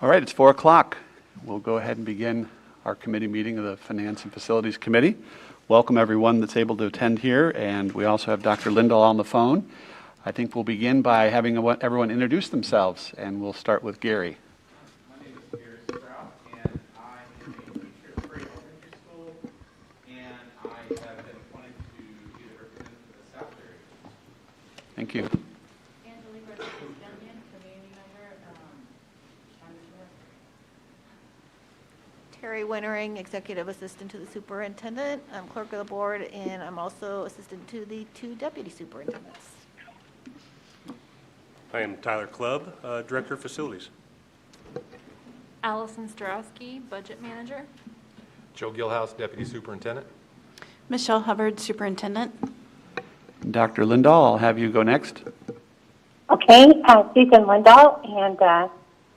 All right, it's 4 o'clock. We'll go ahead and begin our committee meeting of the Finance and Facilities Committee. Welcome everyone that's able to attend here, and we also have Dr. Lindahl on the phone. I think we'll begin by having everyone introduce themselves, and we'll start with Gary. My name is Gary Strout, and I am a teacher at Prairie Elementary School, and I have been appointed to be the representative for the South area. Thank you. Terry Wintering, Executive Assistant to the Superintendent. I'm Clerk of the Board, and I'm also Assistant to the 2 Deputy Superintendents. I am Tyler Clubb, Director of Facilities. Allison Starowski, Budget Manager. Joe Gilhouse, Deputy Superintendent. Michelle Hubbard, Superintendent. Dr. Lindahl, I'll have you go next. Okay, Susan Lindahl, and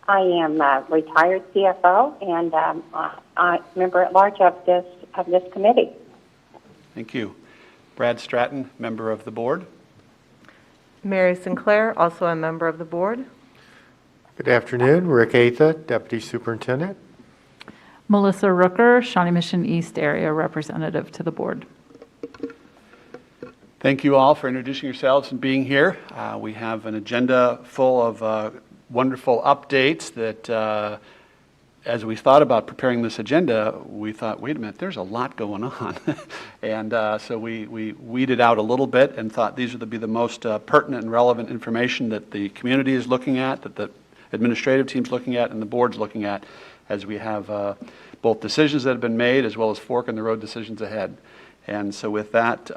I am retired CFO and a member at large of this committee. Thank you. Brad Stratton, member of the board. Mary Sinclair, also a member of the board. Good afternoon. Rick Atha, Deputy Superintendent. Melissa Rooker, Shawnee Mission East Area Representative to the board. Thank you all for introducing yourselves and being here. We have an agenda full of wonderful updates that as we thought about preparing this agenda, we thought, wait a minute, there's a lot going on. And so we weeded out a little bit and thought these would be the most pertinent and relevant information that the community is looking at, that the administrative team's looking at, and the board's looking at as we have both decisions that have been made as well as fork in the road decisions ahead. And so with that,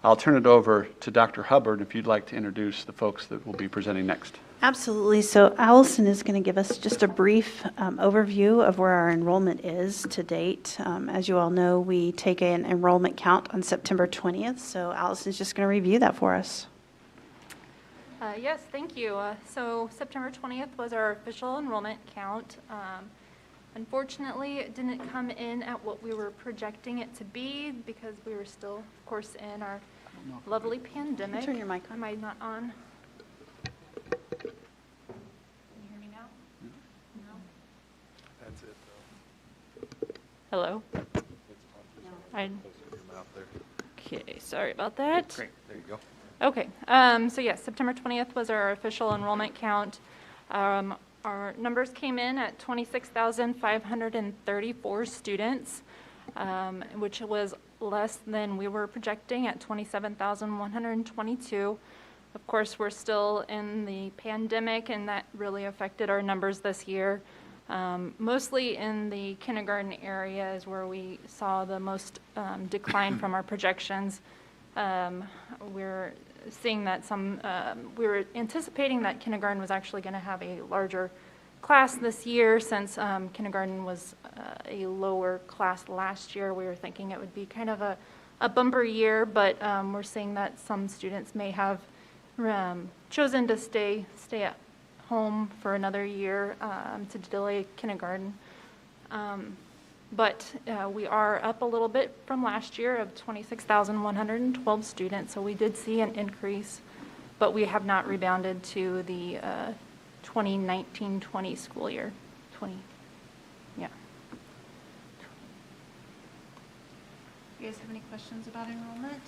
I'll turn it over to Dr. Hubbard if you'd like to introduce the folks that will be presenting next. Absolutely. So Allison is going to give us just a brief overview of where our enrollment is to date. As you all know, we take an enrollment count on September 20th. So Allison is just going to review that for us. Yes, thank you. So September 20th was our official enrollment count. Unfortunately, it didn't come in at what we were projecting it to be because we were still, of course, in our lovely pandemic. Turn your mic on. Am I not on? Can you hear me now? No. That's it, though. Hello? Okay, sorry about that. Great, there you go. Okay, so yes, September 20th was our official enrollment count. Our numbers came in at 26,534 students, which was less than we were projecting at 27,122. Of course, we're still in the pandemic, and that really affected our numbers this year. Mostly in the kindergarten area is where we saw the most decline from our projections. We're seeing that we were anticipating that kindergarten was actually going to have a larger class this year since kindergarten was a lower class last year. We were thinking it would be kind of a bumper year, but we're seeing that some students may have chosen to stay at home for another year to delay kindergarten. But we are up a little bit from last year of 26,112 students, so we did see an increase, but we have not rebounded to the 2019-20 school year. Yeah. You guys have any questions about enrollment?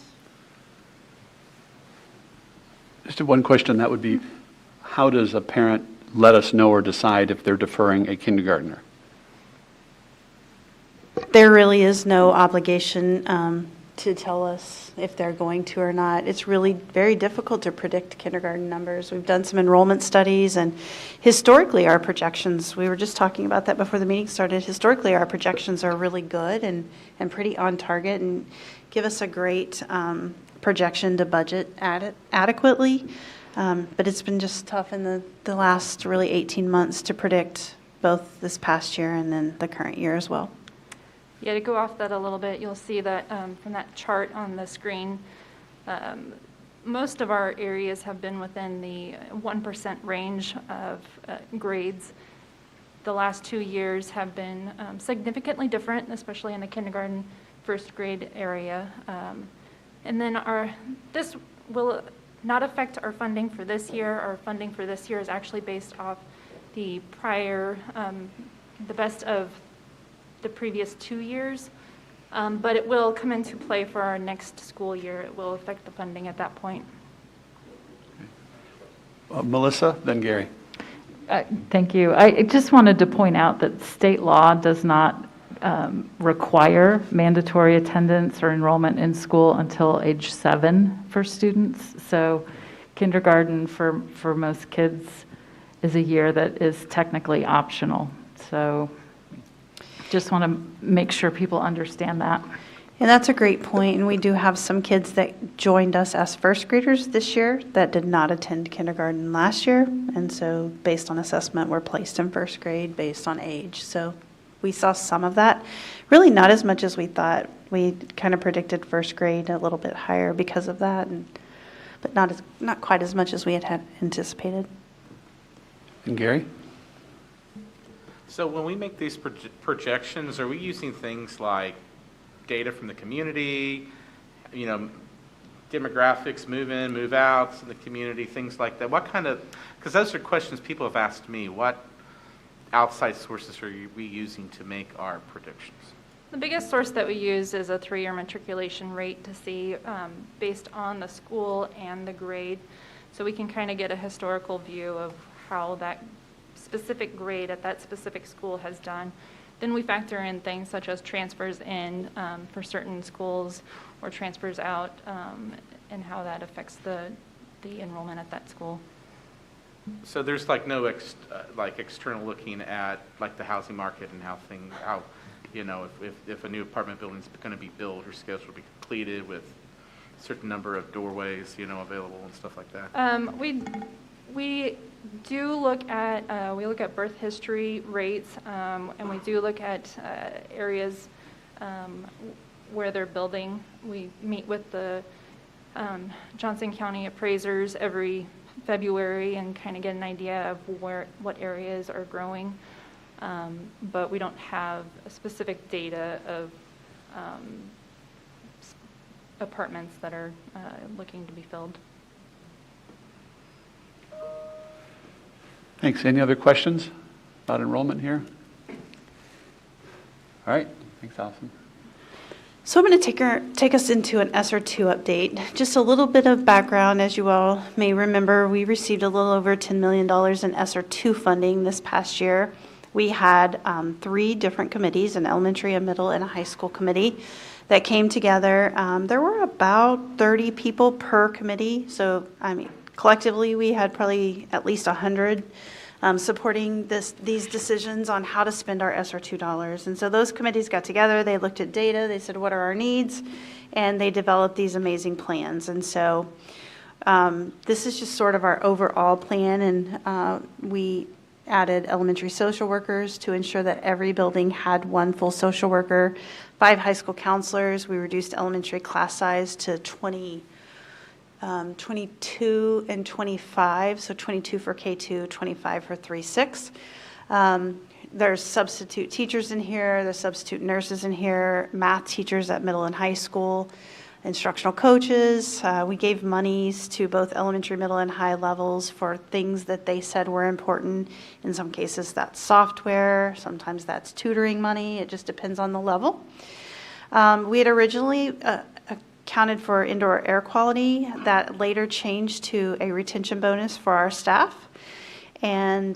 Just one question, that would be, how does a parent let us know or decide if they're deferring a kindergartner? There really is no obligation to tell us if they're going to or not. It's really very difficult to predict kindergarten numbers. We've done some enrollment studies, and historically our projections, we were just talking about that before the meeting started, historically our projections are really good and pretty on target and give us a great projection to budget adequately. But it's been just tough in the last really 18 months to predict both this past year and then the current year as well. Yeah, to go off that a little bit, you'll see that from that chart on the screen, most of our areas have been within the 1% range of grades. The last 2 years have been significantly different, especially in the kindergarten, first grade area. And then this will not affect our funding for this year. Our funding for this year is actually based off the prior, the best of the previous 2 years, but it will come into play for our next school year. It will affect the funding at that point. Melissa, then Gary. Thank you. I just wanted to point out that state law does not require mandatory attendance or enrollment in school until age 7 for students. So kindergarten for most kids is a year that is technically optional. So just want to make sure people understand that. And that's a great point, and we do have some kids that joined us as first graders this year that did not attend kindergarten last year, and so based on assessment, were placed in first grade based on age. So we saw some of that, really not as much as we thought. We kind of predicted first grade a little bit higher because of that, but not quite as much as we had anticipated. And Gary? So when we make these projections, are we using things like data from the community, demographics, move in, move outs in the community, things like that? What kind of, because those are questions people have asked me, what outside sources are we using to make our predictions? The biggest source that we use is a 3-year matriculation rate to see based on the school and the grade. So we can kind of get a historical view of how that specific grade at that specific school has done. Then we factor in things such as transfers in for certain schools or transfers out and how that affects the enrollment at that school. So there's like no external looking at like the housing market and how if a new apartment building is going to be built or scheduled to be completed with a certain number of doorways available and stuff like that. We do look at birth history rates, and we do look at areas where they're building. We meet with the Johnson County appraisers every February and kind of get an idea of what areas are growing, but we don't have a specific data of apartments that are looking to be filled. Thanks. Any other questions about enrollment here? All right. Thanks, Allison. So I'm going to take us into an ESSER 2 update. Just a little bit of background. As you all may remember, we received a little over $10 million in ESSER 2 funding this past year. We had 3 different committees, an elementary, a middle, and a high school committee that came together. There were about 30 people per committee. So, collectively, we had probably at least 100 supporting these decisions on how to spend our ESSER 2 dollars. And so those committees got together, they looked at data, they said, what are our needs? And they developed these amazing plans. And so this is just sort of our overall plan. And we added elementary social workers to ensure that every building had 1 full social worker, 5 high school counselors. We reduced elementary class size to 22 and 25, so 22 for K2, 25 for 3-6. There's substitute teachers in here, there's substitute nurses in here, math teachers at middle and high school, instructional coaches. We gave monies to both elementary, middle, and high levels for things that they said were important. In some cases, that's software, sometimes that's tutoring money, it just depends on the level. We had originally accounted for indoor air quality that later changed to a retention bonus for our staff, and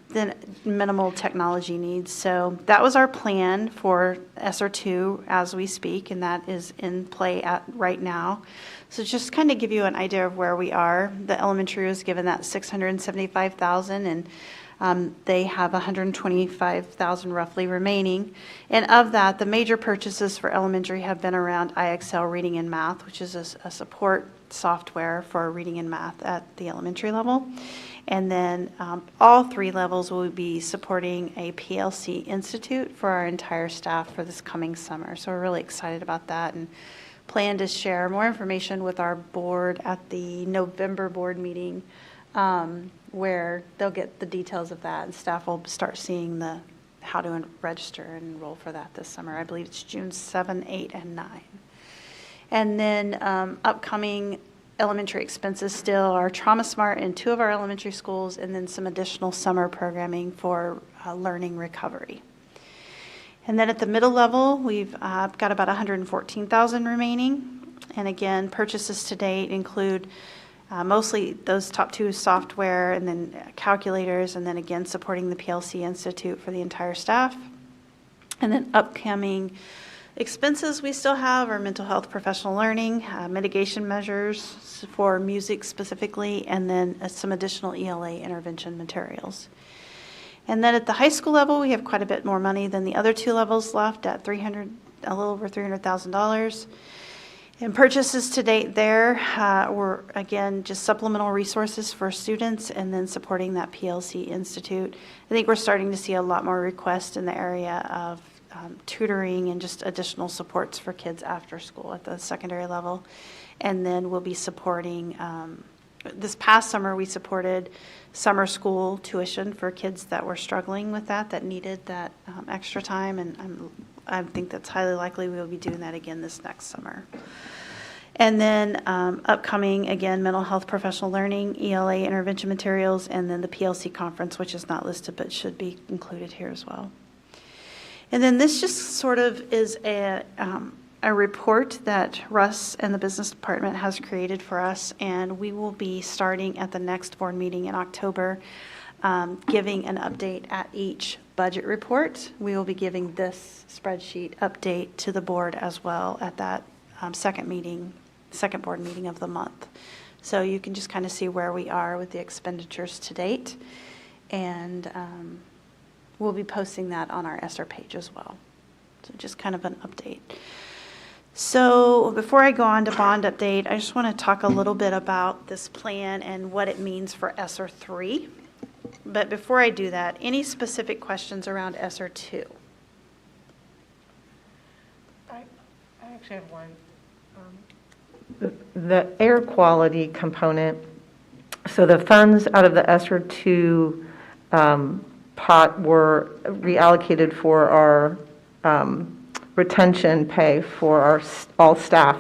then minimal technology needs. So that was our plan for ESSER 2 as we speak, and that is in play right now. So just kind of give you an idea of where we are. The elementary was given that $675,000, and they have $125,000 roughly remaining. And of that, the major purchases for elementary have been around IXL Reading and Math, which is a support software for reading and math at the elementary level. And then all 3 levels will be supporting a PLC Institute for our entire staff for this coming summer. So we're really excited about that and plan to share more information with our board at the November board meeting, where they'll get the details of that, and staff will start seeing how to register and enroll for that this summer. I believe it's June 7, 8, and 9. And then upcoming elementary expenses still are Trauma Smart in 2 of our elementary schools, and then some additional summer programming for learning recovery. And then at the middle level, we've got about $114,000 remaining. And again, purchases to date include mostly those top 2 software, and then calculators, and then again supporting the PLC Institute for the entire staff. And then upcoming expenses we still have are mental health professional learning, mitigation measures for music specifically, and then some additional ELA intervention materials. And then at the high school level, we have quite a bit more money than the other 2 levels left at a little over $300,000. And purchases to date there were, again, just supplemental resources for students and then supporting that PLC Institute. I think we're starting to see a lot more requests in the area of tutoring and just additional supports for kids after school at the secondary level. And then we'll be supporting, this past summer we supported summer school tuition for kids that were struggling with that needed that extra time. And I think that's highly likely we will be doing that again this next summer. And then upcoming, again, mental health professional learning, ELA intervention materials, and then the PLC conference, which is not listed but should be included here as well. And then this just sort of is a report that Russ and the business department has created for us, and we will be starting at the next board meeting in October, giving an update at each budget report. We will be giving this spreadsheet update to the board as well at that second board meeting of the month. So you can just kind of see where we are with the expenditures to date, and we'll be posting that on our ESSER page as well. So just kind of an update. So before I go on to bond update, I just want to talk a little bit about this plan and what it means for ESSER 3. But before I do that, any specific questions around ESSER 2? I actually have one. The air quality component, so the funds out of the ESSER 2 pot were reallocated for our retention pay for all staff.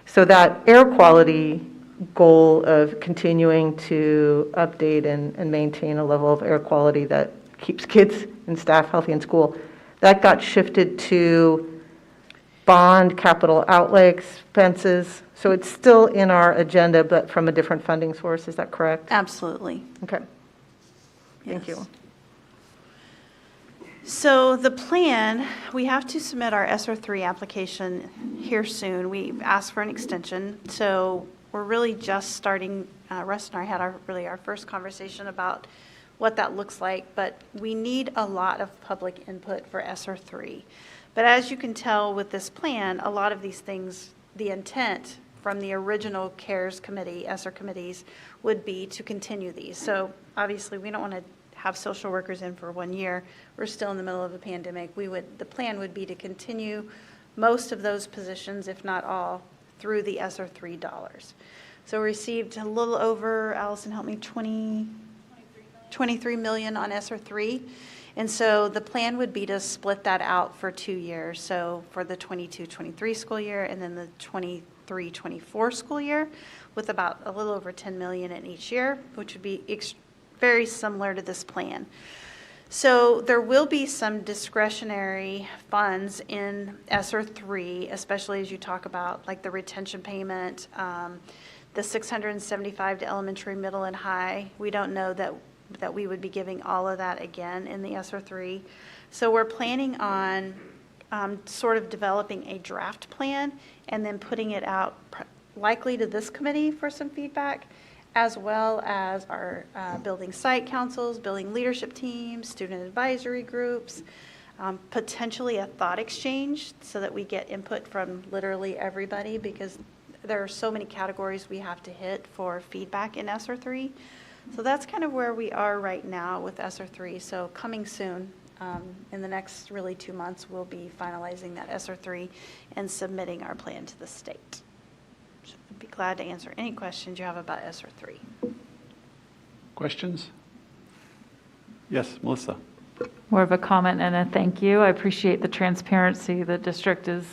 So that air quality goal of continuing to update and maintain a level of air quality that keeps kids and staff healthy in school, that got shifted to bond capital outlay expenses. So it's still in our agenda, but from a different funding source. Is that correct? Absolutely. Okay. Thank Yes. you. So the plan, we have to submit our ESSER 3 application here soon. We asked for an extension, so we're really just starting. Russ and I had our first conversation about what that looks like, but we need a lot of public input for ESSER 3. But as you can tell with this plan, a lot of these things, the intent from the original CARES committee, ESSER committees, would be to continue these. So obviously we don't want to have social workers in for 1 year. We're still in the middle of a pandemic. The plan would be to continue most of those positions, if not all, through the ESSER 3 dollars. So we received a little over, Allison help me, 23 million on ESSER 3. And so the plan would be to split that out for 2 years. So for the 22-23 school year and then the 23-24 school year, with about a little over 10 million in each year, which would be very similar to this plan. So there will be some discretionary funds in ESSER 3, especially as you talk about like the retention payment, the $675 to elementary, middle, and high. We don't know that we would be giving all of that again in the ESSER 3. So we're planning on sort of developing a draft plan and then putting it out likely to this committee for some feedback, as well as our building site councils, building leadership teams, student advisory groups, potentially a thought exchange so that we get input from literally everybody, because there are so many categories we have to hit for feedback in ESSER 3. So that's kind of where we are right now with ESSER 3. So coming soon, in the next really 2 months, we'll be finalizing that ESSER 3 and submitting our plan to the state. So I'd be glad to answer any questions you have about ESSER 3. Questions? Yes, Melissa. More of a comment and a thank you. I appreciate the transparency the district is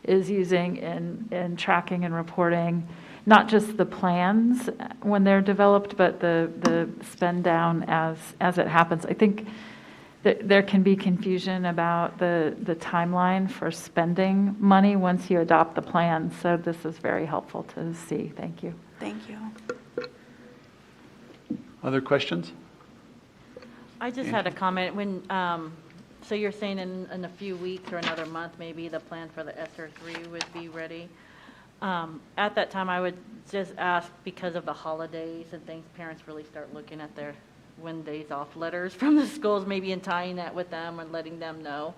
is using in tracking and reporting, not just the plans when they're developed, but the spend down as it happens. I think that there can be confusion about the timeline for spending money once you adopt the plan. So this is very helpful to see. Thank you. Thank you. Other questions? I just had a comment when, so you're saying in a few weeks or another month, maybe the plan for the ESSER 3 would be ready. At that time, I would just ask, because of the holidays and things, parents really start looking at their when days off letters from the schools, maybe and tying that with them and letting them know.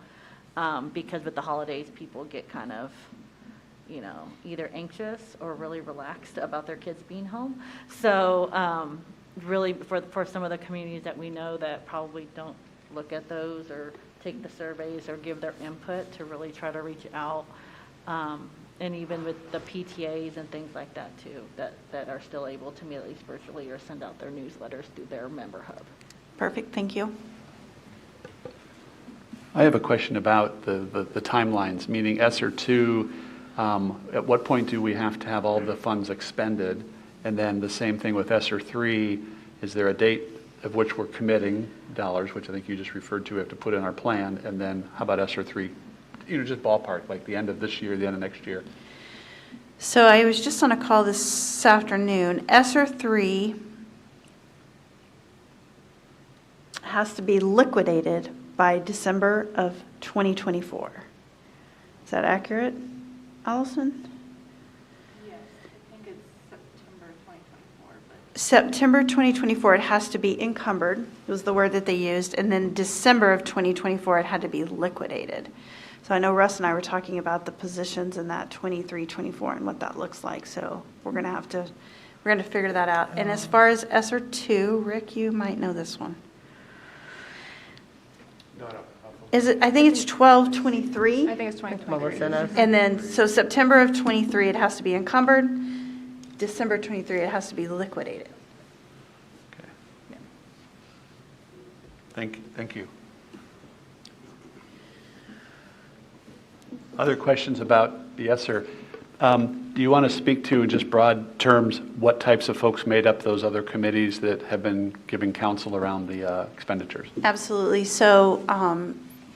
Because with the holidays, people get kind of, either anxious or really relaxed about their kids being home. So really for some of the communities that we know that probably don't look at those or take the surveys or give their input, to really try to reach out. And even with the PTAs and things like that too, that are still able to meet at least virtually or send out their newsletters through their member hub. Perfect, thank you. I have a question about the timelines, meaning ESSER 2, at what point do we have to have all the funds expended? And then the same thing with ESSER 3, is there a date of which we're committing dollars, which I think you just referred to, we have to put in our plan, and then how about ESSER 3? Just ballpark, like the end of this year, the end of next year. So I was just on a call this afternoon. ESSER 3 has to be liquidated by December of 2024. Is that accurate, Allison? Yes, I think it's September 2024. September 2024, it has to be encumbered, was the word that they used, and then December of 2024, it had to be liquidated. So I know Russ and I were talking about the positions in that 23, 24 and what that looks like. So we're going to figure that out. And as far as ESSER 2, Rick, you might know this one. No. Is it? I think it's 12/23. I think it's 2023. Melissa. And then, so September of 23, it has to be encumbered. December 23, it has to be liquidated. Okay. Thank you. Other questions about the ESSER? Do you want to speak to, in just broad terms, what types of folks made up those other committees that have been giving counsel around the expenditures? Absolutely. So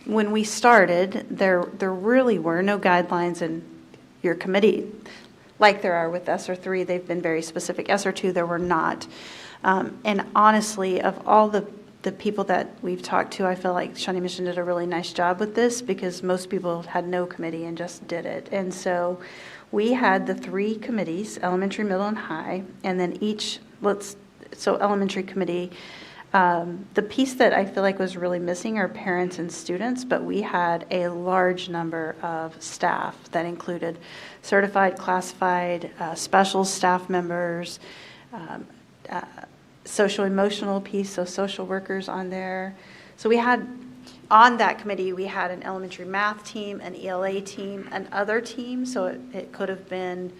when we started, there really were no guidelines in your committee like there are with ESSER 3. They've been very specific. ESSER 2, there were not. And honestly, of all the people that we've talked to, I feel like Shawnee Mission did a really nice job with this, because most people had no committee and just did it. And so we had the 3 committees, elementary, middle, and high, and then so elementary committee, the piece that I feel like was really missing are parents and students, but we had a large number of staff that included certified, classified, special staff members, social emotional piece, so social workers on there. So we had, on that committee, we had an elementary math team, an ELA team, and other team. So it could have been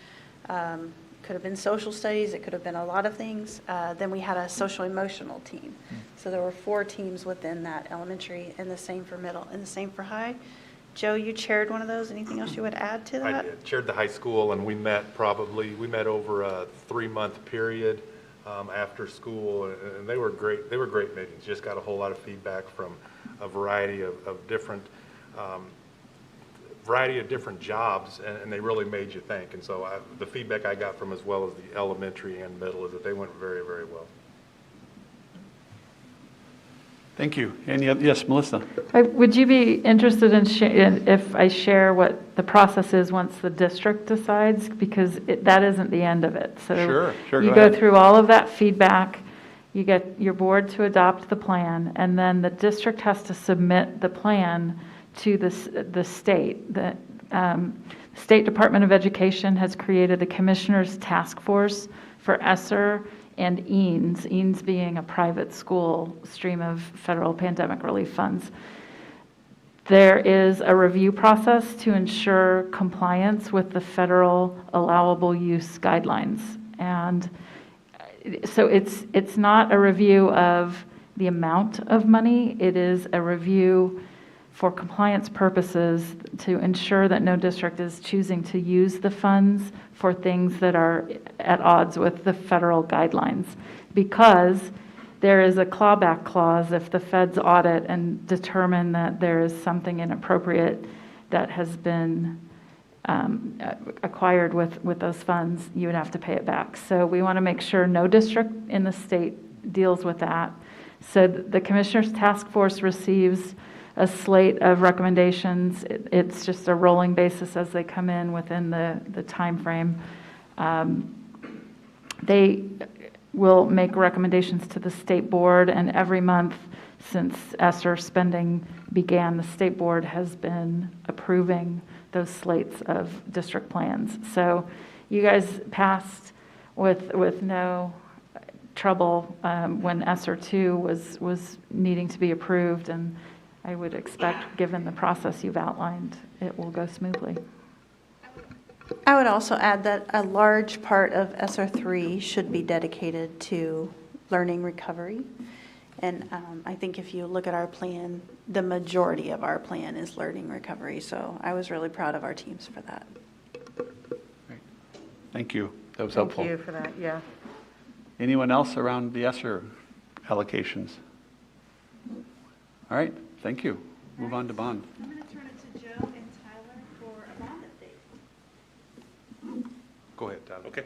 social studies, it could have been a lot of things. Then we had a social emotional team. So there were 4 teams within that elementary, and the same for middle, and the same for high. Joe, you chaired one of those. Anything else you would add to that? I chaired the high school, and we met over a 3-month period after school, and they were great. They were great meetings. Just got a whole lot of feedback from a variety of different jobs, and they really made you think. And so the feedback I got from, as well as the elementary and middle, is that they went very, very well. Thank you. And yes, Melissa. Would you be interested in if I share what the process is once the district decides? Because that isn't the end of it. So Sure, you go through all of that feedback, you get your board to adopt the plan, and then the district has to submit the plan to the state. The State Department of Education has created a commissioner's task force for ESSER and EANS being a private school stream of federal pandemic relief funds. There is a review process to ensure compliance with the federal allowable use guidelines. And so it's not a review of the amount of money, it is a review for compliance purposes, to ensure that no district is choosing to use the funds for things that are at odds with the federal guidelines, because there is a clawback clause if the feds audit and determine that there is something inappropriate that has been acquired with those funds, you would have to pay it back. So we want to make sure no district in the state deals with that. So the Commissioners Task Force receives a slate of recommendations. It's just a rolling basis as they come in within the time frame. They will make recommendations to the state board, and every month since ESSER spending began, the state board has been approving those slates of district plans. So you guys passed with no trouble when ESSER 2 was needing to be approved, and I would expect, given the process you've outlined, it will go smoothly. I would also add that a large part of ESSER 3 should be dedicated to learning recovery. And I think if you look at our plan, the majority of our plan is learning recovery. So I was really proud of our teams for that. Great. Thank you. That was helpful. Thank you for that, yeah. Anyone else around the ESSER allocations? All right, thank you. Move on to bond. I'm going to turn it to Joe and Tyler for a bond update. Go ahead, Tyler. Okay.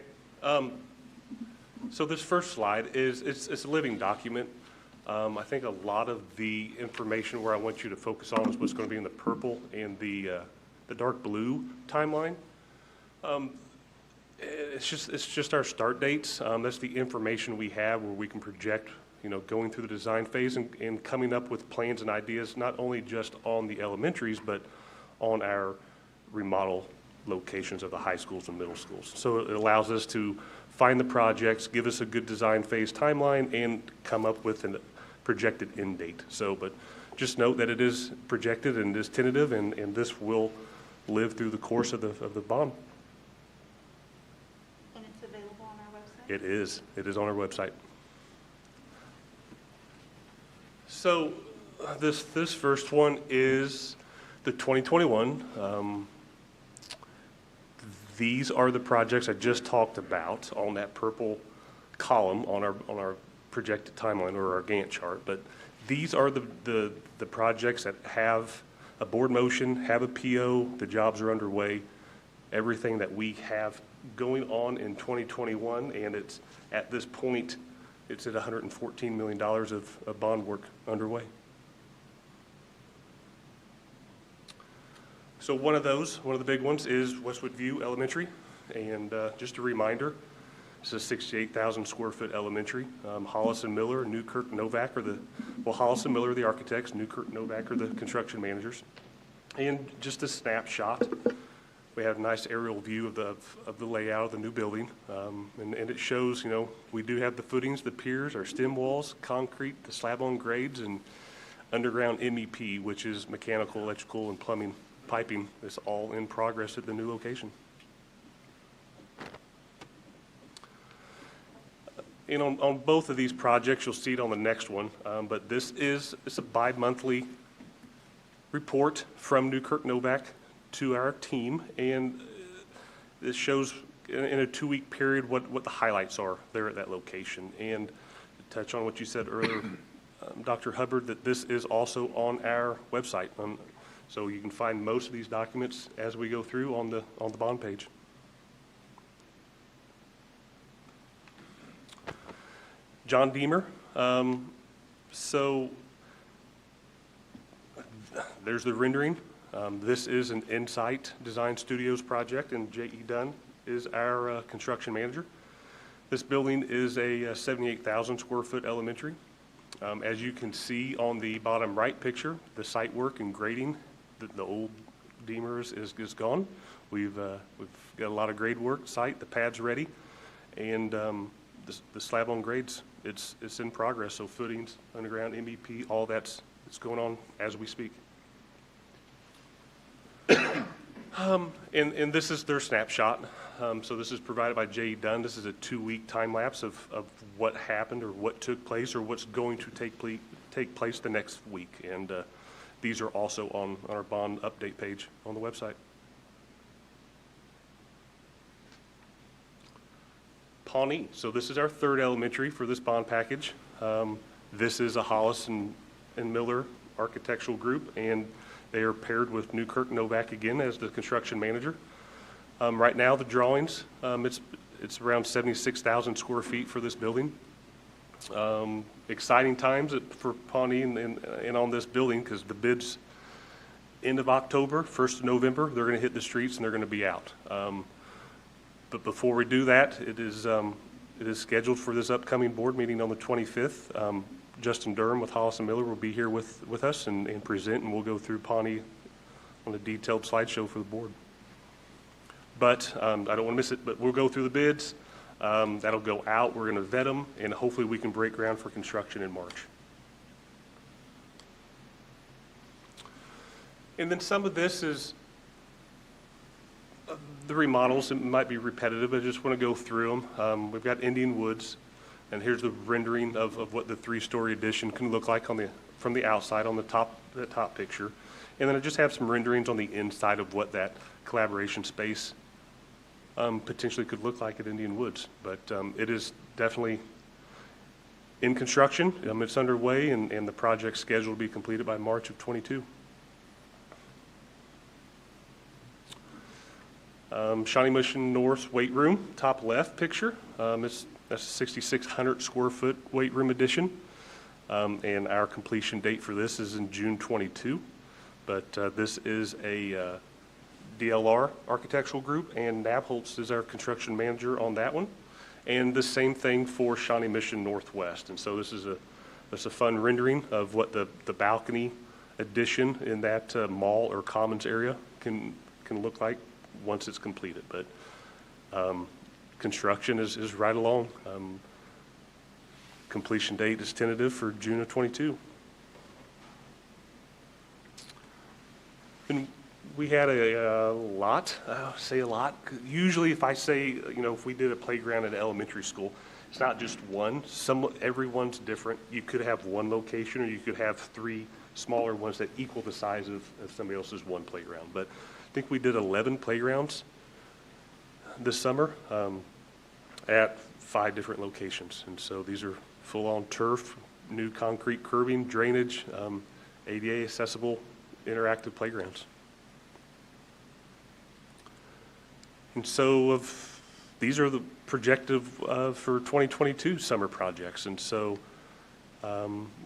So this first slide it's a living document. I think a lot of the information where I want you to focus on is what's going to be in the purple and the dark blue timeline. It's just our start dates. That's the information we have where we can project, going through the design phase and coming up with plans and ideas, not only just on the elementaries, but on our remodel locations of the high schools and middle schools. So it allows us to find the projects, give us a good design phase timeline, and come up with a projected end date. But just note that it is projected and is tentative, and this will live through the course of the bond. And it's available on our website? It is. It is on our website. So this first one is the 2021. These are the projects I just talked about on that purple column on our projected timeline or our Gantt chart. But these are the projects that have a board motion, have a PO, the jobs are underway, everything that we have going on in 2021, and it's at this point, it's at $114 million of bond work underway. So one of the big ones is Westwood View Elementary, and just a reminder, it's a 68,000 square foot elementary. Hollis and Miller, Newkirk, Novak Hollis and Miller are the architects, Newkirk, Novak are the construction managers. And just a snapshot, we have a nice aerial view of the layout of the new building, and it shows, we do have the footings, the piers, our stem walls, concrete, the slab-on grades, and underground MEP, which is mechanical, electrical, and plumbing piping. Is all in progress at the new location. And on both of these projects, you'll see it on the next one, but it's a bi-monthly report from Newkirk Novak to our team, and this shows in a 2-week period what the highlights are there at that location. And to touch on what you said earlier, Dr. Hubbard, that this is also on our website. So you can find most of these documents as we go through on the bond page. John Deemer. So there's the rendering. This is an Insight Design Studios project, and J.E. Dunn is our construction manager. This building is a 78,000 square foot elementary. As you can see on the bottom right picture, the site work and grading, the old Deemers is gone. We've got a lot of grade work site, the pad's ready, and the slab on grades, it's in progress. So footings, underground, MEP, all it's going on as we speak. And this is their snapshot. So this is provided by J.E. Dunn. This is a 2-week time lapse of what happened or what took place or what's going to take place the next week. And these are also on our bond update page on the website. Pawnee. So this is our third elementary for this bond package. This is a Hollis and Miller architectural group, and they are paired with Newkirk Novak again as the construction manager. Right now, the drawings, it's around 76,000 square feet for this building. Exciting times for Pawnee and on this building, because the bids end of October, 1st of November, they're going to hit the streets and they're going to be out. But before we do that, it is scheduled for this upcoming board meeting on the 25th. Justin Durham with Hollis and Miller will be here with us and present, and we'll go through Pawnee on a detailed slideshow for the board. But I don't want to miss it, but we'll go through the bids. That'll go out. We're going to vet them, and hopefully we can break ground for construction in March. And then some of this is the remodels. It might be repetitive. I just want to go through them. We've got Indian Woods, and here's the rendering of what the 3-story addition can look like from the outside on the top picture. And then I just have some renderings on the inside of what that collaboration space potentially could look like at Indian Woods. But it is definitely in construction. It's underway, and the project's scheduled to be completed by March of 22. Shawnee Mission North weight room, top left picture. That's a 6,600 square foot weight room addition. And our completion date for this is in June 22. But this is a DLR architectural group, and Nabholz is our construction manager on that one. And the same thing for Shawnee Mission Northwest. And so this is a fun rendering of what the balcony addition in that mall or commons area can look like once it's completed. But construction is right along. Completion date is tentative for June of 22. And we had a lot, say a lot. Usually if I say, if we did a playground at an elementary school, it's not just one. Everyone's different. You could have one location, or you could have 3 smaller ones that equal the size of somebody else's one playground. But I think we did 11 playgrounds this summer at 5 different locations. And so these are full-on turf, new concrete curbing, drainage, ADA accessible, interactive playgrounds. And so these are the projected for 2022 summer projects. And so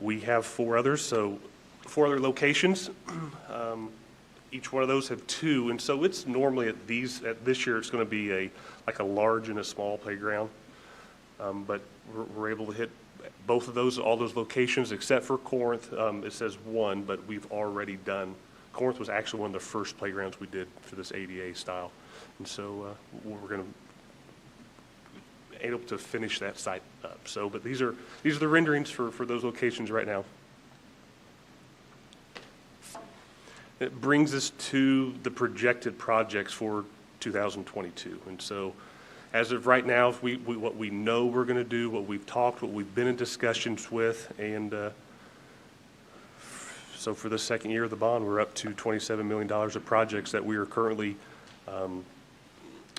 we have 4 others, so 4 other locations. Each one of those have 2, and so it's normally at this year it's going to be like a large and a small playground. But we're able to hit both of those, all those locations, except for Corinth. It says 1, but we've already done. Corinth was actually one of the first playgrounds we did for this ADA style. And so we're going to able to finish that site up. So, but these are the renderings for those locations right now. It brings us to the projected projects for 2022. And so as of right now, what we know we're going to do, what we've talked, what we've been in discussions with, and so for the second year of the bond, we're up to $27 million of projects that we are currently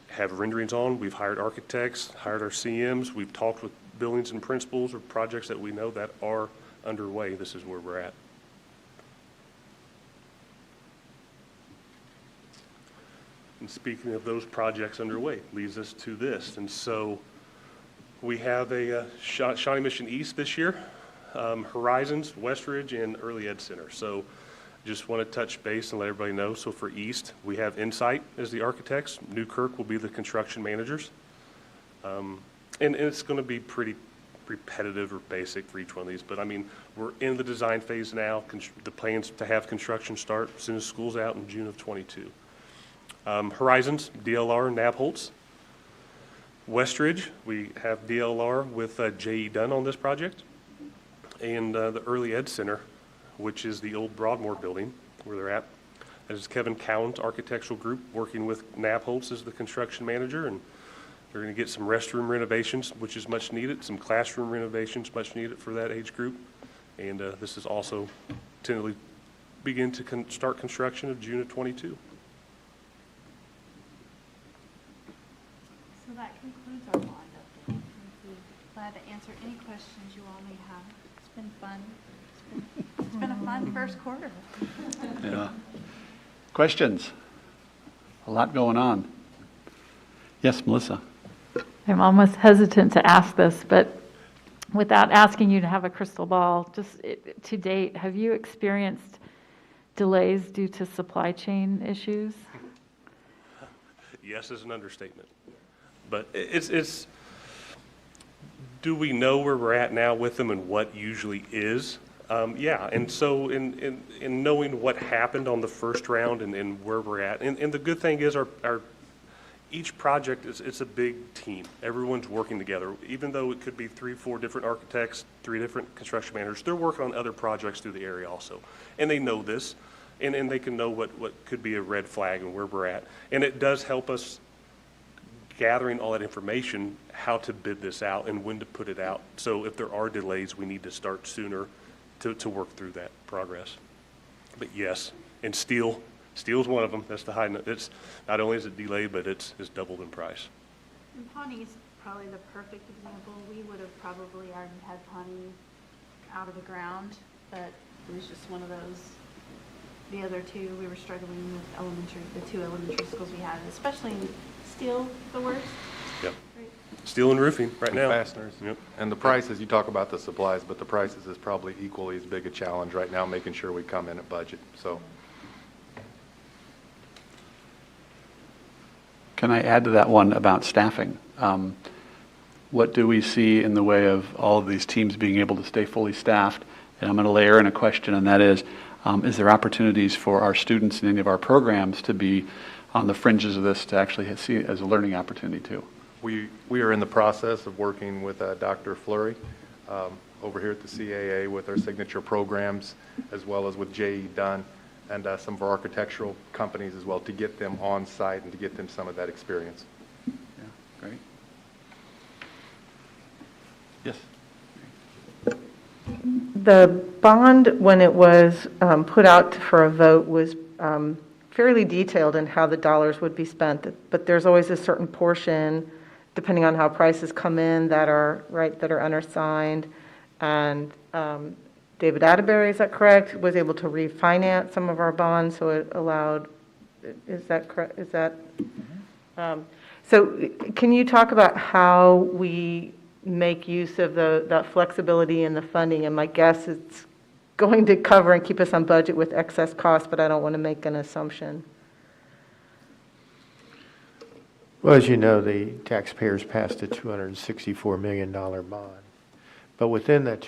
have renderings on. We've hired architects, hired our CMs. We've talked with buildings and principals or projects that we know that are underway. This is where we're at. And speaking of those projects underway, leads us to this. And so we have a Shawnee Mission East this year, Horizons, Westridge, and Early Ed Center. So just want to touch base and let everybody know. So for East, we have Insight as the architects. Newkirk will be the construction managers. And it's going to be pretty repetitive or basic for each one of these. But I mean, we're in the design phase now. The plans to have construction start as soon as school's out in June of 22. Horizons, DLR, Nabholz. Westridge, we have DLR with J.E. Dunn on this project. And the Early Ed Center, which is the old Broadmoor building where they're at. That is Kevin Cowan's architectural group working with Nabholz as the construction manager. And they're going to get some restroom renovations, which is much needed, some classroom renovations, much needed for that age group. And this is also tentatively begin to start construction of June of '22. So that concludes our bond update. We'd be glad to answer any questions you all may have. It's been fun. It's been a fun first quarter. Yeah. Questions? A lot going on. Yes, Melissa? I'm almost hesitant to ask this, but without asking you to have a crystal ball, just to date, have you experienced delays due to supply chain issues? Yes is an understatement. But it's do we know where we're at now with them and what usually is? Yeah, and so in knowing what happened on the first round and where we're at, and the good thing is our each project it's a big team. Everyone's working together. Even though it could be 3-4 different architects, 3 different construction managers, they're working on other projects through the area also. And they know this, and they can know what could be a red flag and where we're at. And it does help us gathering all that information, how to bid this out and when to put it out. So if there are delays, we need to start sooner to work through that progress. But yes, and steel's one of them. That's the high note. It's not only is it delayed, but it's doubled in price. And Pawnee's probably the perfect example. We would have probably already had Pawnee out of the ground, but it was just one of those. The other two, we were struggling with the 2 elementary schools we had, especially in steel, the worst. Yep. Right. Steel and roofing right now. Fasteners. Yep. And the prices, you talk about the supplies, but the prices is probably equally as big a challenge right now, making sure we come in at budget, so. Can I add to that one about staffing? What do we see in the way of all of these teams being able to stay fully staffed? And I'm going to layer in a question, and that is there opportunities for our students in any of our programs to be on the fringes of this to actually see it as a learning opportunity too? We are in the process of working with Dr. Fleury over here at the CAA with our signature programs, as well as with J.E. Dunn and some of our architectural companies as well, to get them on site and to get them some of that experience. Yeah, great. Yes. The bond, when it was put out for a vote, was fairly detailed in how the dollars would be spent, but there's always a certain portion, depending on how prices come in, that are unassigned. And David Atterbury, is that correct, was able to refinance some of our bonds, so it allowed, is that correct? Is that? So can you talk about how we make use of that flexibility in the funding? And my guess it's going to cover and keep us on budget with excess costs, but I don't want to make an assumption. Well, as you know, the taxpayers passed a $264 million bond. But within that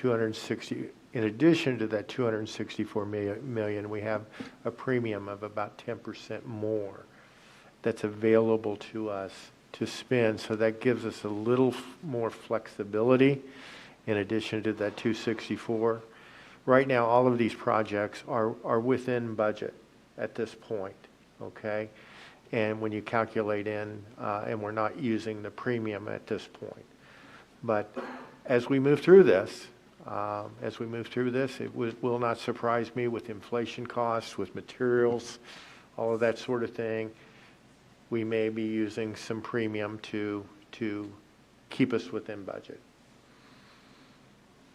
in addition to that $264 million, we have a premium of about 10% more that's available to us to spend. So that gives us a little more flexibility in addition to that 264. Right now, all of these projects are within budget at this point, okay? And when you calculate in, and we're not using the premium at this point. But as we move through this, it will not surprise me with inflation costs, with materials, all of that sort of thing. We may be using some premium to keep us within budget.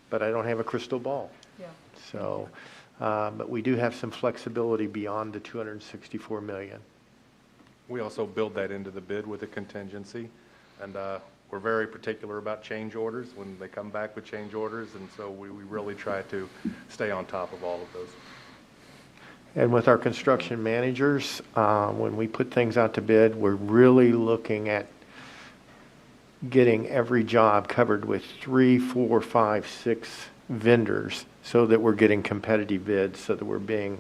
But I don't have a crystal ball. Yeah. So, but we do have some flexibility beyond the $264 million. We also build that into the bid with a contingency, and we're very particular about change orders when they come back with change orders, and so we really try to stay on top of all of those. And with our construction managers, when we put things out to bid, we're really looking at getting every job covered with 3, 4, 5, 6 vendors so that we're getting competitive bids, so that we're being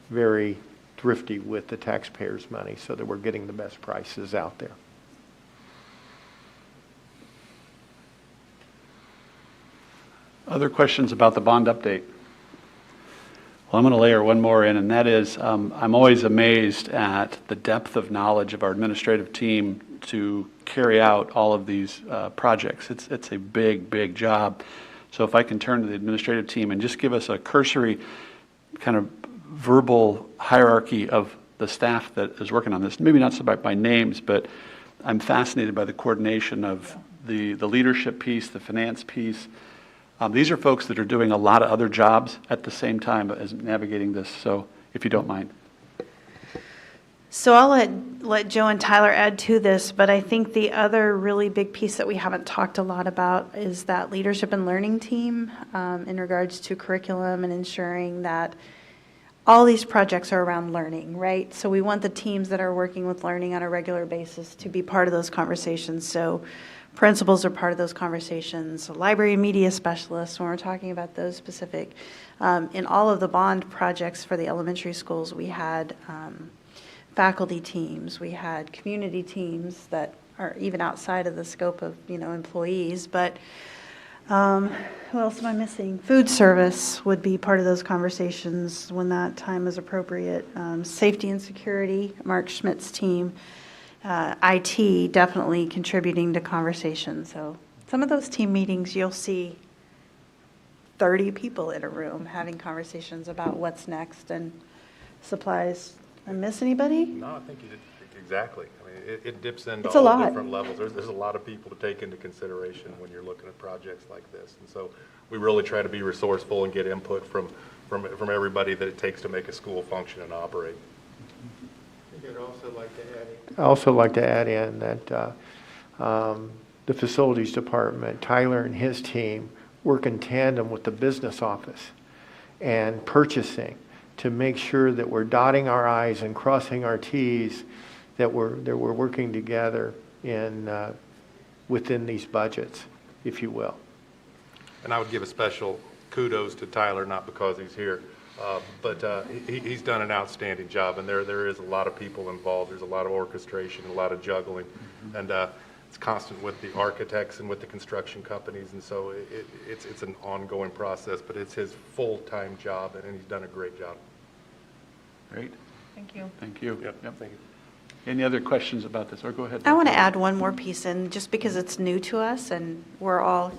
very thrifty with the taxpayers' money, so that we're getting the best prices out there. Other questions about the bond update? Well, I'm going to layer one more in, and that is I'm always amazed at the depth of knowledge of our administrative team to carry out all of these projects. It's a big, big job. So if I can turn to the administrative team and just give us a cursory kind of verbal hierarchy of the staff that is working on this. Maybe not so by names, but I'm fascinated by the coordination of the leadership piece, the finance piece. These are folks that are doing a lot of other jobs at the same time as navigating this, so if you don't mind. So I'll let Joe and Tyler add to this, but I think the other really big piece that we haven't talked a lot about is that leadership and learning team in regards to curriculum and ensuring that all these projects are around learning, right? So we want the teams that are working with learning on a regular basis to be part of those conversations. So principals are part of those conversations, library and media specialists, when we're talking about those specific. In all of the bond projects for the elementary schools, we had faculty teams, we had community teams that are even outside of the scope of, employees, but who else am I missing? Food service would be part of those conversations when that time is appropriate. Safety and security, Mark Schmidt's team, IT definitely contributing to conversation. So some of those team meetings, you'll see 30 people in a room having conversations about what's next and supplies. I miss anybody? No, I think you did exactly. I mean, it dips into It's a all lot. different levels. There's a lot of people to take into consideration when you're looking at projects like this. And so we really try to be resourceful and get input from everybody that it takes to make a school function and operate. I'd also like to add in that the facilities department, Tyler and his team, work in tandem with the business office and purchasing to make sure that we're dotting our I's and crossing our T's, that we're working together within these budgets, if you will. And I would give a special kudos to Tyler, not because he's here, but he's done an outstanding job, and there is a lot of people involved. There's a lot of orchestration, a lot of juggling, and it's constant with the architects and with the construction companies, and so it's an ongoing process, but it's his full-time job, and he's done a great job. Great. Thank you. Thank you. Yep, thank you. Any other questions about this? Or go ahead. I want to add one more piece in, just because it's new to us and we're all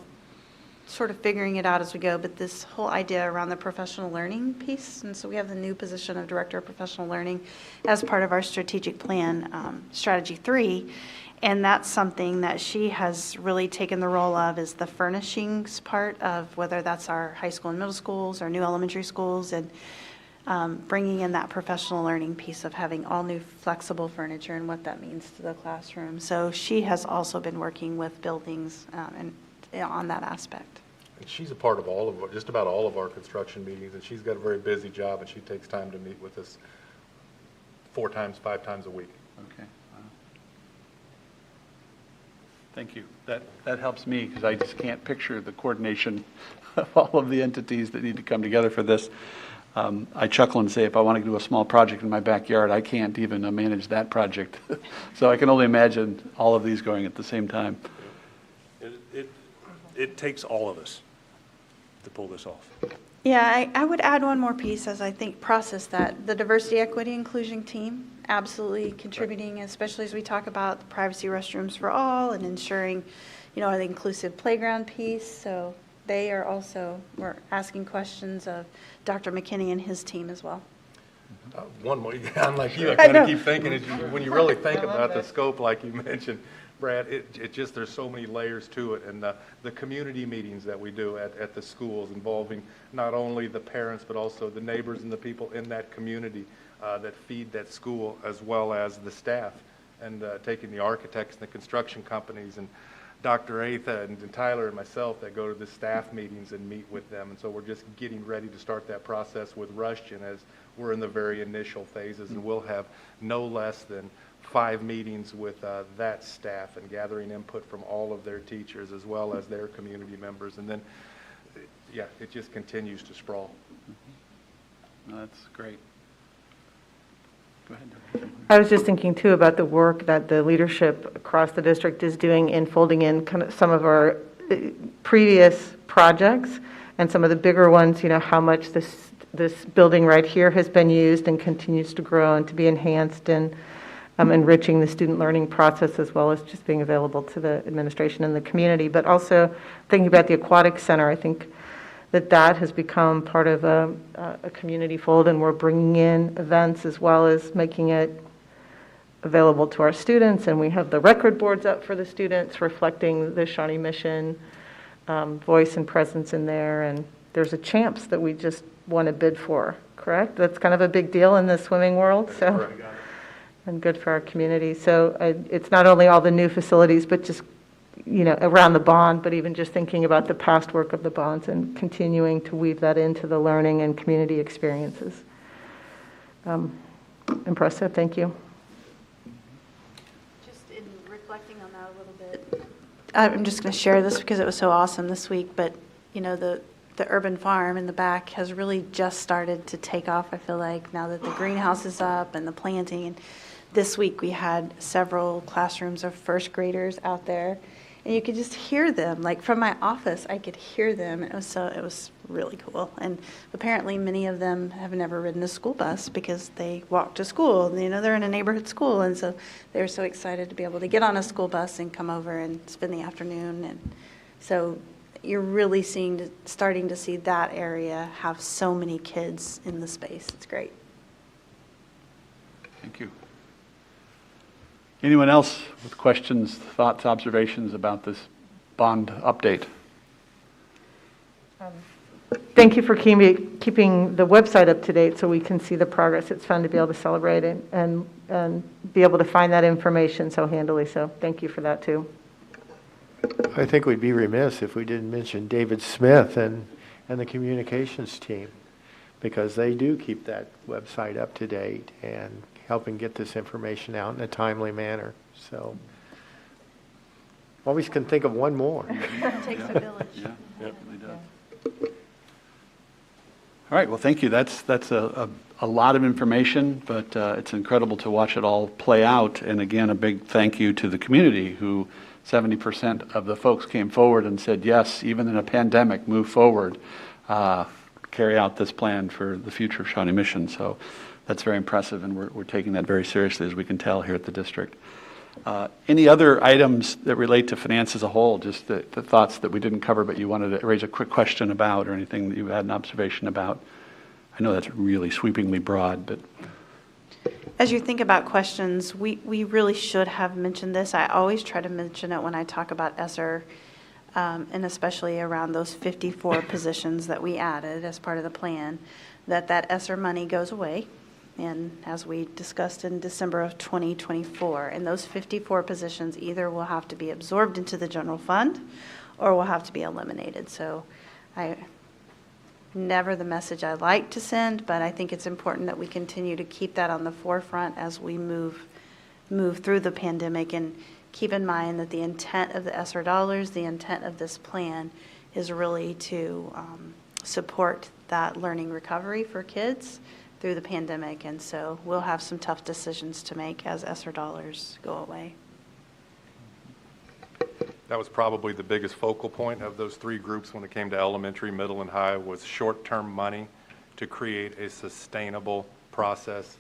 sort of figuring it out as we go, but this whole idea around the professional learning piece, and so we have the new position of Director of Professional Learning as part of our strategic plan, Strategy 3, and that's something that she has really taken the role of, is the furnishings part of whether that's our high school and middle schools or new elementary schools, and bringing in that professional learning piece of having all new flexible furniture and what that means to the classroom. So she has also been working with buildings and on that aspect. And she's a part of just about all of our construction meetings, and she's got a very busy job, and she takes time to meet with us 5 times a week. Okay. Wow. Thank you. That helps me, because I just can't picture the coordination of all of the entities that need to come together for this. I chuckle and say, if I want to do a small project in my backyard, I can't even manage that project. So I can only imagine all of these going at the same time. It takes all of us to pull this off. Yeah, I would add one more piece as I think process that. The diversity, equity, inclusion team, absolutely contributing, especially as we talk about the privacy restrooms for all and ensuring, the inclusive playground piece. So they are also, we're asking questions of Dr. McKinney and his team as well. One more, unlike you, I kind of keep thinking, when you really think about the scope, like you mentioned, Brad, it just, there's so many layers to it, and the community meetings that we do at the schools involving not only the parents, but also the neighbors and the people in that community that feed that school, as well as the staff, and taking the architects and the construction companies, and Dr. Atha and Tyler and myself that go to the staff meetings and meet with them. And so we're just getting ready to start that process with Rushton as we're in the very initial phases, and we'll have no less than 5 meetings with that staff and gathering input from all of their teachers as well as their community members. And then, yeah, it just continues to sprawl. No, that's great. Go ahead. I was just thinking too about the work that the leadership across the district is doing in folding in kind of some of our previous projects and some of the bigger ones, how much this building right here has been used and continues to grow and to be enhanced, and enriching the student learning process, as well as just being available to the administration and the community. But also thinking about the aquatic center, I think that has become part of a community fold, and we're bringing in events as well as making it available to our students. And we have the record boards up for the students reflecting the Shawnee mission voice and presence in there. And there's a champs that we just won a bid for, correct? That's kind of a big deal in the swimming world, so, and good for our community. So it's not only all the new facilities, but just, around the bond, but even just thinking about the past work of the bonds and continuing to weave that into the learning and community experiences. Impressive, thank you. Just in reflecting on that a little bit. I'm just going to share this because it was so awesome this week, but the urban farm in the back has really just started to take off, I feel like, now that the greenhouse is up and the planting. And this week we had several classrooms of first graders out there, and you could just hear them. Like from my office, I could hear them. It was really cool. And apparently many of them have never ridden a school bus because they walk to school. They're in a neighborhood school, and so they were so excited to be able to get on a school bus and come over and spend the afternoon. And so you're really starting to see that area have so many kids in the space. It's great. Thank you. Anyone else with questions, thoughts, observations about this bond update? Thank you for keeping the website up to date so we can see the progress. It's fun to be able to celebrate it and be able to find that information so handily. So thank you for that too. I think we'd be remiss if we didn't mention David Smith and the communications team, because they do keep that website up to date and helping get this information out in a timely manner. So always can think of one more. It takes a village. Yeah, it really does. All right, well, thank you. That's a lot of information, but it's incredible to watch it all play out. And again, a big thank you to the community, who 70% of the folks came forward and said, yes, even in a pandemic, move forward, carry out this plan for the future of Shawnee Mission. So that's very impressive, and we're taking that very seriously, as we can tell here at the district. Any other items that relate to finance as a whole, just the thoughts that we didn't cover but you wanted to raise a quick question about, or anything that you had an observation about? I know that's really sweepingly broad, but... As you think about questions, we really should have mentioned this. I always try to mention it when I talk about ESSER, and especially around those 54 positions that we added as part of the plan, that ESSER money goes away, and as we discussed in December of 2024, and those 54 positions either will have to be absorbed into the general fund or will have to be eliminated. So never the message I like to send, but I think it's important that we continue to keep that on the forefront as we move through the pandemic, and keep in mind that the intent of the ESSER dollars, the intent of this plan, is really to support that learning recovery for kids through the pandemic. And so we'll have some tough decisions to make as ESSER dollars go away. That was probably the biggest focal point of those three groups when it came to elementary, middle, and high, was short-term money to create a sustainable process.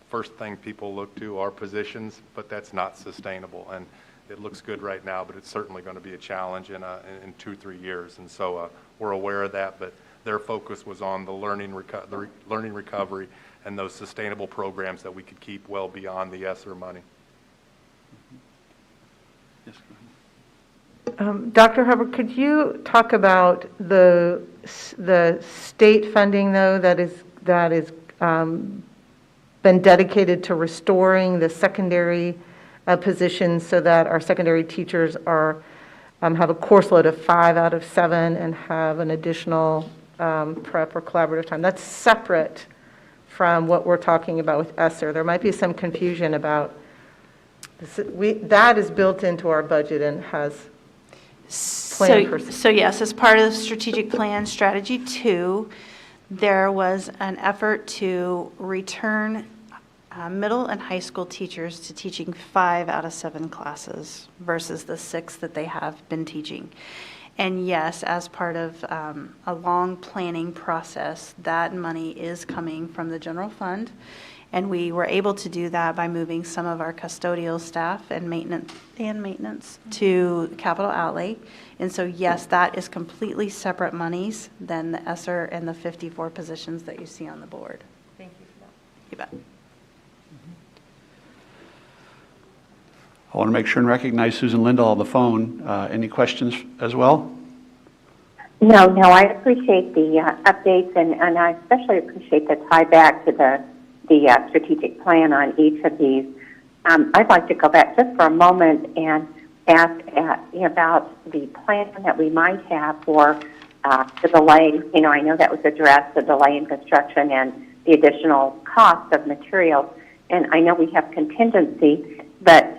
First thing people look to are positions, but that's not sustainable. And it looks good right now, but it's certainly going to be a challenge in 2-3 years. And so we're aware of that, but their focus was on the learning recovery and those sustainable programs that we could keep well beyond the ESSER money. Yes, go ahead. Dr. Hubbard, could you talk about the state funding, though, that is been dedicated to restoring the secondary positions so that our secondary teachers have a course load of 5 out of 7 and have an additional prep or collaborative time? That's separate from what we're talking about with ESSER. There might be some confusion about this. That is built into our budget and has planned for. So yes, as part of the strategic plan, strategy 2, there was an effort to return middle and high school teachers to teaching 5 out of 7 classes versus the 6 that they have been teaching. And yes, as part of a long planning process, that money is coming from the general fund, And we were able to do that by moving some of our custodial staff and maintenance to capital outlay. And so, yes, that is completely separate monies than the esser and the 54 positions that you see on the board. Thank you for that. You bet. I want to make sure and recognize Susan Lindahl on the phone. Any questions as well? No, I appreciate the updates, and I especially appreciate the tie back to the strategic plan on each of these. I'd like to go back just for a moment and ask about the plan that we might have for the delay. I know that was addressed, the delay in construction and the additional cost of materials, and I know we have contingency, but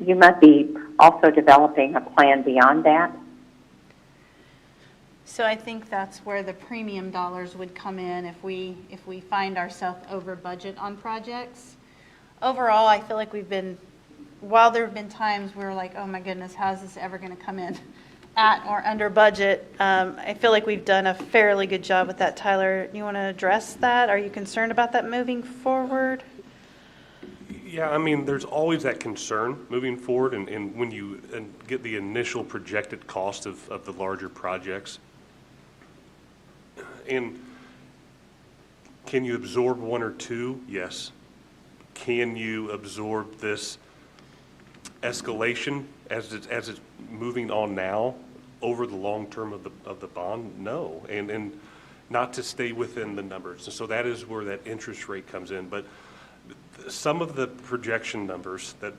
you must be also developing a plan beyond that. So I think that's where the premium dollars would come in if we find ourselves over budget on projects. Overall, I feel like while there have been times where we're like, oh my goodness, how is this ever going to come in at or under budget? I feel like we've done a fairly good job with that. Tyler, you want to address that? Are you concerned about that moving forward? Yeah, I mean, there's always that concern moving forward, and when you get the initial projected cost of the larger projects. And can you absorb one or two? Yes. Can you absorb this escalation as it's moving on now over the long term of the bond? No, and not to stay within the numbers. And so that is where that interest rate comes in. But some of the projection numbers that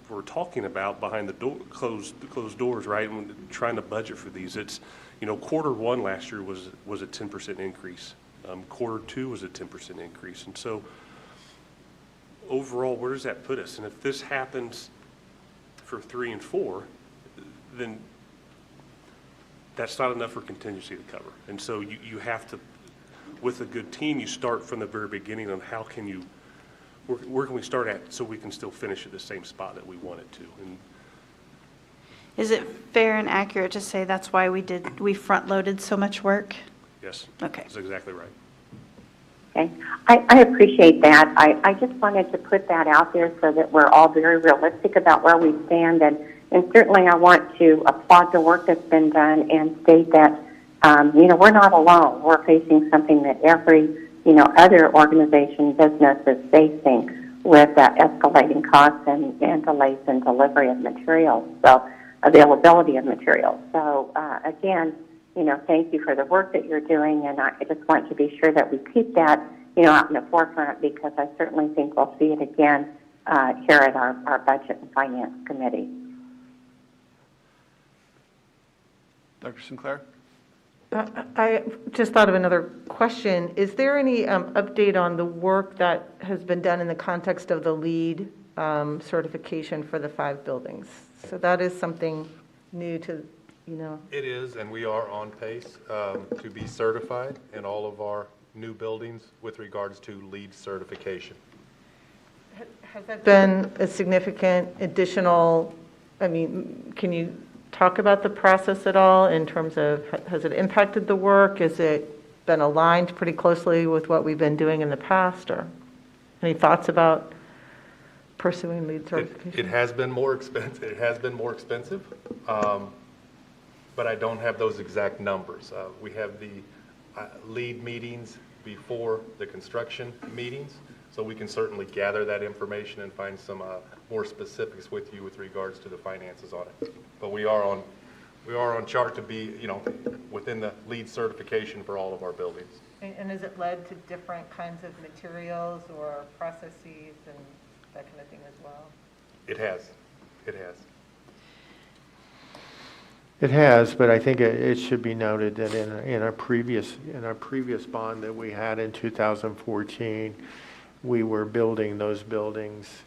we're talking about behind the closed doors, right? When trying to budget for these, it's quarter one last year was a 10% increase. Quarter two was a 10% increase, and so overall, where does that put us? And if this happens for 3 and 4, then that's not enough for contingency to cover. And so you have to, with a good team, you start from the very beginning on how can you. Where can we start at so we can still finish at the same spot that we want it to? And Is it fair and accurate to say that's why we front-loaded so much work? yes, Okay. that's exactly right. Okay, I appreciate that. I just wanted to put that out there so that we're all very realistic about where we stand, and certainly I want to applaud the work that's been done and state that we're not alone. We're facing something that every other organization, business is facing with escalating costs and delays in delivery of materials, so availability of materials. So again, thank you for the work that you're doing, and I just want to be sure that we keep that, out in the forefront, because I certainly think we'll see it again here at our Budget and Finance Committee. Dr. Sinclair? I just thought of another question. Is there any update on the work that has been done in the context of the LEED certification for the 5 buildings? So that is something new to, It is, and we are on pace to be certified in all of our new buildings with regards to LEED certification. Has that been a significant additional, can you talk about the process at all in terms of, has it impacted the work? Has it been aligned pretty closely with what we've been doing in the past, or any thoughts about pursuing LEED certification? It has been more expensive. But I don't have those exact numbers. We have the LEED meetings before the construction meetings, so we can certainly gather that information and find some more specifics with you with regards to the finances on it. But we are on chart to be, within the LEED certification for all of our buildings. And has it led to different kinds of materials or processes and that kind of thing as well? It has. It has, but I think it should be noted that in our previous bond that we had in 2014, we were building those buildings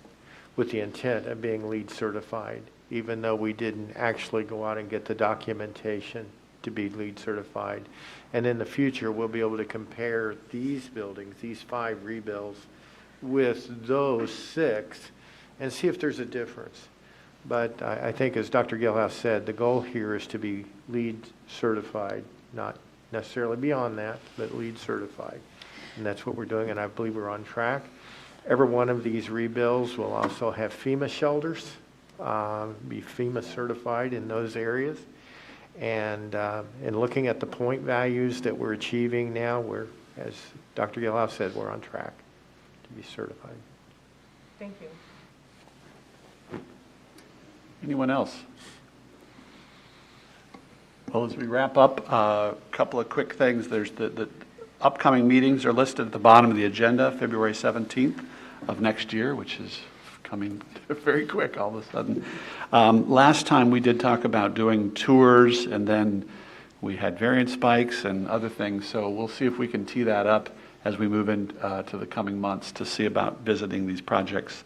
with the intent of being LEED certified, even though we didn't actually go out and get the documentation to be LEED certified. And in the future, we'll be able to compare these buildings, these 5 rebuilds, with those 6 and see if there's a difference. But I think, as Dr. Gilhouse said, the goal here is to be LEED certified, not necessarily beyond that, but LEED certified. and that's what we're doing, and I believe we're on track. Every one of these rebuilds will also have FEMA shelters, be FEMA certified in those areas. And looking at the point values that we're achieving now, as Dr. Yalow said, we're on track to be certified. Thank you. Anyone else? Well, as we wrap up, a couple of quick things. There's the upcoming meetings are listed at the bottom of the agenda, February 17th of next year, which is coming very quick all of a sudden. Last time we did talk about doing tours, and then we had variant spikes and other things, so we'll see if we can tee that up as we move into the coming months to see about visiting these projects,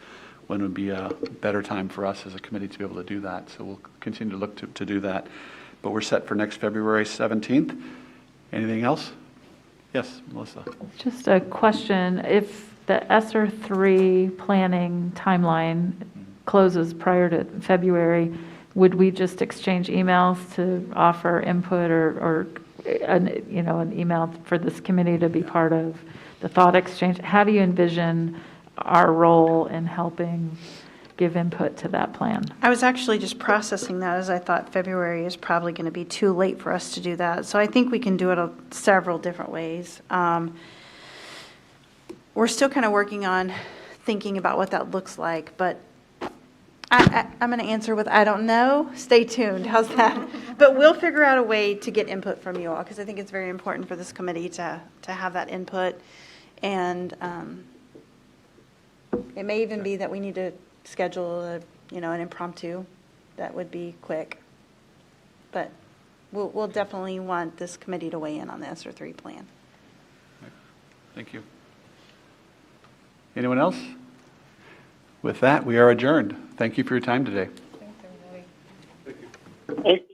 when would be a better time for us as a committee to be able to do that. So we'll continue to look to do that. But we're set for next February 17th. Anything else? Yes, Melissa. Just a question. If the ESSER 3 planning timeline closes prior to February, would we just exchange emails to offer input or an email for this committee to be part of the thought exchange? How do you envision our role in helping give input to that plan? I was actually just processing that, as I thought February is probably going to be too late for us to do that. So I think we can do it several different ways. We're still kind of working on thinking about what that looks like, but I'm going to answer with I don't know. Stay tuned. How's that? But we'll figure out a way to get input from you all, because I think it's very important for this committee to have that input. And it may even be that we need to schedule an impromptu that would be quick. But we'll definitely want this committee to weigh in on the ESSER 3 plan. Thank you. Anyone else? With that, we are adjourned. Thank you for your time today. Thanks, everybody. Thank you.